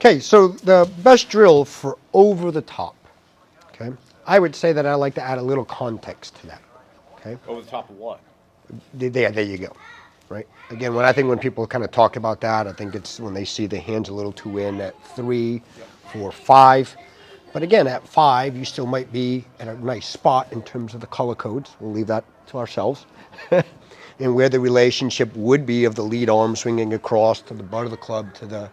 Okay, so the best drill for over the top, okay, I would say that I like to add a little context to that, okay? Over the top of what? There you go, right? Again, when people kind of talk about that, I think it's when they see the hands a little too in at 3, Yep. 4, 5. But again, at 5, you still might be at a nice spot in terms of the color codes. We'll leave that to ourselves. And where the relationship would be of the lead arm swinging across to the butt of the club to the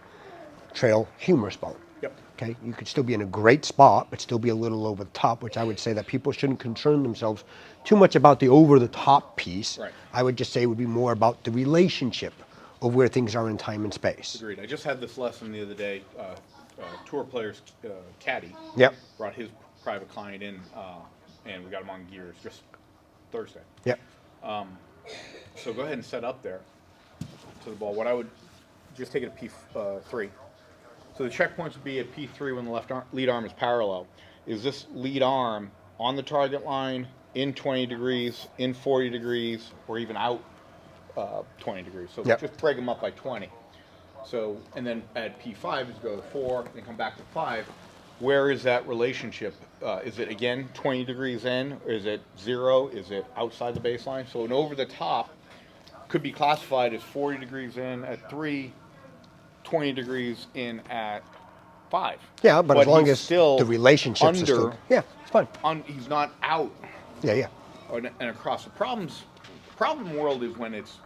trail humerus bone. Yep. Okay, you could still be in a great spot, but still be a little over the top, which I would say that people shouldn't concern themselves too much about the over the top piece. Right. I would just say it would be more about the relationship of where things are in time and space. Agreed. I just had this lesson the other day. Tour player's caddy Yep. brought his private client in, and we got him on gears just Thursday. Yep. So go ahead and set up there to the ball. What I would just take it at P3. So the checkpoints would be at P3 when the lead arm is parallel. Is this lead arm on the target line, in 20 degrees, in 40 degrees, or even out 20 degrees? So Yep. just break them up by 20. So, and then at P5 is go to 4, then come back to 5. Where is that relationship? Is it again 20 degrees in? Or is it 0? Is it outside the baseline? So an over the top could be classified as 40 degrees in at 3, 20 degrees in at 5. Yeah, but as long he's as still the relationships are under, still, yeah, it's fine. he's not out Yeah, yeah. and across. The problem world is when it's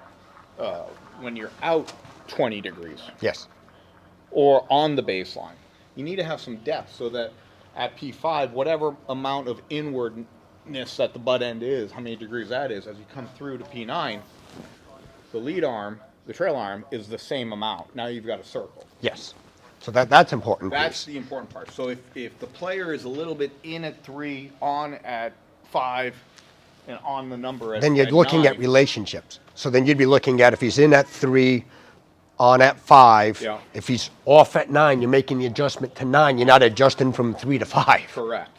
when you're out 20 degrees Yes. or on the baseline. You need to have some depth so that at P5, whatever amount of inwardness that the butt end is, how many degrees that is, as you come through to P9, the lead arm, the trail arm, is the same amount. Now you've got a circle. Yes. So that's important. That's piece. the important part. So if the player is a little bit in at 3, on at 5, and on the number at Then you're looking 9, at relationships. So then you'd be looking at if he's in at 3, on at 5. Yeah. If he's off at 9, you're making the adjustment to 9. You're not adjusting from 3 to 5. Correct.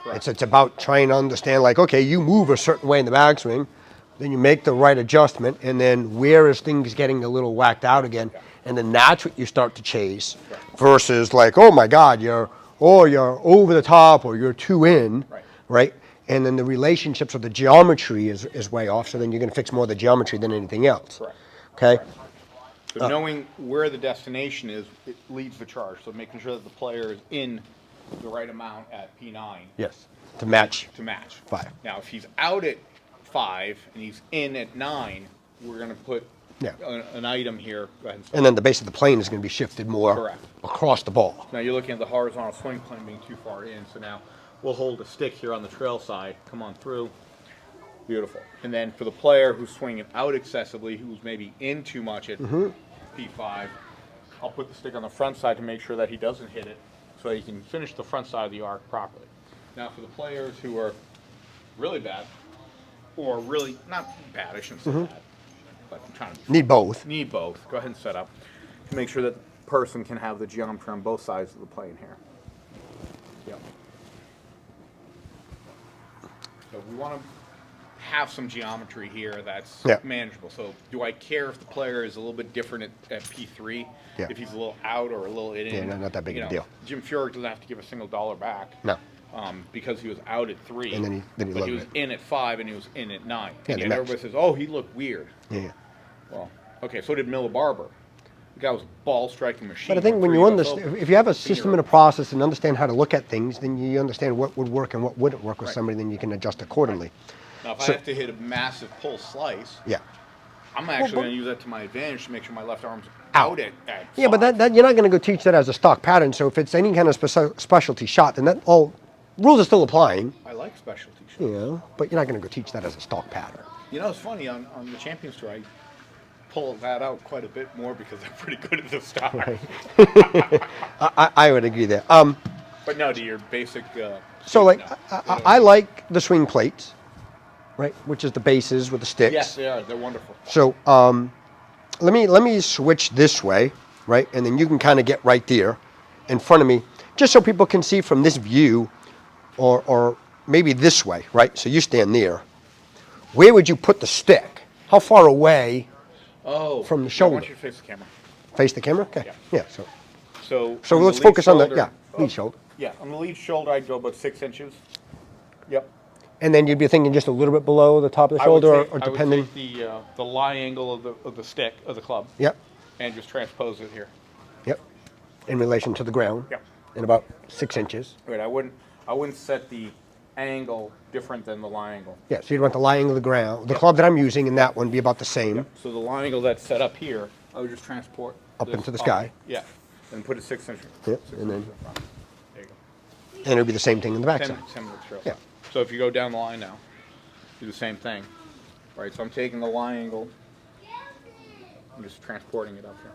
It's about trying to understand, like, okay, you move a certain way in the backswing, then you make the right adjustment, and then where is things getting a little whacked out again? Yeah. And then that's what you start to chase versus like, oh my God, you're over the top or you're too in, right? And then the relationships or the geometry is way off, so then you're going to fix more of the geometry than anything else. Correct. Okay? Correct. So knowing where the destination is, it leads the charge. So making sure that the player is in the right amount at P9 Yes. To match. to match. 5. Now, if he's out at 5 and he's in at 9, we're going to put Yeah. an item here. Go ahead and start. And then the base of the plane is going to be shifted more Correct. across the ball. Now you're looking at the horizontal swing plane being too far in. So now we'll hold a stick here on the trail side. Come on through. Beautiful. And then for the player who's swinging out excessively, who's maybe in too much at P5, I'll put the stick on the front side to make sure that he doesn't hit it so that he can finish the front side of the arc properly. Now for the players who are really bad, or really not bad, I shouldn't say that, but I'm trying to Need both. need both. Go ahead and set up to make sure that the person can have the geometry on both sides of the plane here. Yep. So we want to have some geometry here that's manageable. So do I care if the player is a little bit different at P3? Yeah. If he's a little out or a little in? Yeah, not that big of a deal. Jim Furyk doesn't have to give a single dollar back. No. Because he was out at 3, And then he but he loaded was it. in at 5 and he was in at 9. Yeah, And they yet everybody matched. says, "Oh, he looked weird." Yeah. Well, okay, so did Miller Barber. The guy was a ball striking machine. But I think when you understand, if you have a system and a process and understand how to look at things, then you understand what would work and what wouldn't work with somebody, then you can adjust accordingly. Now, if I have to hit a massive pull slice, Yeah. I'm actually but- going to use that to my advantage to make sure my left arm's out at Yeah, but 5. that you're not going to go teach that as a stock pattern. So if it's any kind of specialty shot, then that all rules are still applying. I like specialty shots. You know, but you're not going to go teach that as a stock pattern. You know, it's funny, on the Champions Tour, I pull that out quite a bit more because I'm pretty good at the stock. I would agree there. But no, to your basic... So like, no. I like the swing plates, right? Which is the bases with the sticks. Yes, they are. They're wonderful. So let me switch this way, right? And then you can kind of get right there in front of me, just so people can see from this view, or maybe this way, right? So you stand there. Where would you put the stick? How far away Oh, from the I shoulder? want you to face the camera. Face the camera? Okay. Yeah. Yeah. So So So on the let's lead focus on the, shoulder- yeah, lead shoulder. Yeah, on the lead shoulder, I'd go about 6 inches. Yep. And then you'd be thinking just a little bit below the top of the shoulder, or depending. I would take the lie angle of the stick of the club. Yep, And just transpose it here. yep. In relation to the ground. Yep. In about 6 inches. Right. I wouldn't set the angle different than the lie angle. Yeah, so you'd want the lie angle of the ground. The club that I'm using in that one be about the same. Yep. So the lie angle that's set up here, I would just transport Up this into the sky. Yeah. And put it 6 inches. Yep, 6 and then- inches in front. There you go. And it'd be the same thing in the backside. Same with the trail Yeah. side. So if you go down the line now, do the same thing. Right. So I'm taking the lie angle. I'm just transporting it up here.